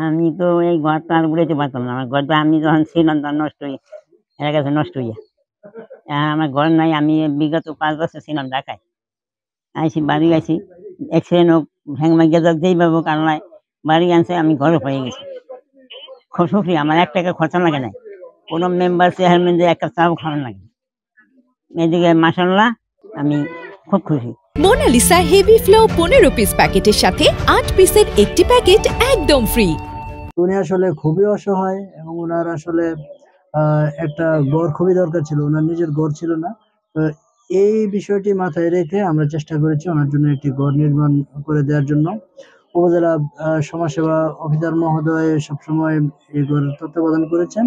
আমি তো এই ঘরটা আর উড়াইতে পারতাম না। আমার ঘরটা আমি যখন ছিলাম তখন নষ্ট হয়ে গেছে, নষ্ট হইয়া। এখন আমার ঘর নাই। আমি বিগত ৫ বছর ছিলাম ঢাকায়। আইছি, বাড়ি আইছি, অ্যাক্সিডেন্ট হোক, ভ্যাং ভাইঙ্গা যাক, যেইভাবে হোক আল্লাহ বাড়ি আনছে, আমি ঘরে পেয়ে গেছি। খুব সুখী, আমার ৳১ খরচা লাগে নাই। কোনো মেম্বার চেয়ারম্যানদের ১ কাপ চাও খাওয়ানো লাগে না। এদিকে মাশাআল্লাহ আমি খুব খুশি। মোনালিসা হেভি ফ্লো ১৫ পিস প্যাকেটের সাথে ৮ পিসের একটি প্যাকেট একদম ফ্রি। উনি আসলে খুবই অসহায় এবং ওনার আসলে একটা ঘর খুবই দরকার ছিল। ওনার নিজের ঘর ছিল না। তো এই বিষয়টি মাথায় রেখে আমরা চেষ্টা করেছি ওনার জন্য একটি ঘর নির্মাণ করে দেওয়ার জন্য। উপজেলা সমাজসেবা অফিসার মহোদয় সবসময় এই ঘরের তত্ত্বাবধান করেছেন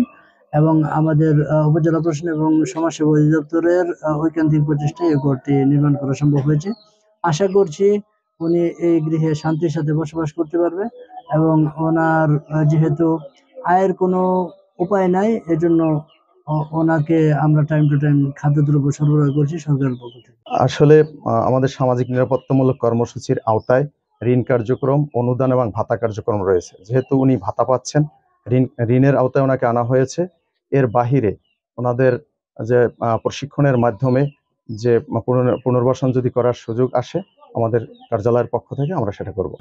এবং আমাদের উপজেলা প্রশাসন এবং সমাজসেবা অধিদপ্তরের ঐকান্তিক প্রচেষ্টায় এই ঘরটি নির্মাণ করা সম্ভব হয়েছে। আশা করছি উনি এই গৃহে শান্তির সাথে বসবাস করতে পারবে এবং ওনার যেহেতু আয়ের কোনো উপায় নাই, এজন্য ওনাকে আমরা টাইম টু টাইম খাদ্যদ্রব্য সরবরাহ করছি সরকারের পক্ষ থেকে। আসলে আমাদের সামাজিক নিরাপত্তামূলক কর্মসূচির আওতায় ঋণ কার্যক্রম, অনুদান এবং ভাতা কার্যক্রম রয়েছে। যেহেতু উনি ভাতা পাচ্ছেন, ঋণের আওতায় ওনাকে আনা হয়েছে। এর বাহিরে ওনাদের যে প্রশিক্ষণের মাধ্যমে যে পুনর্বাসন যদি করার সুযোগ আসে, আমাদের কার্যালয়ের পক্ষ থেকে আমরা সেটা করব।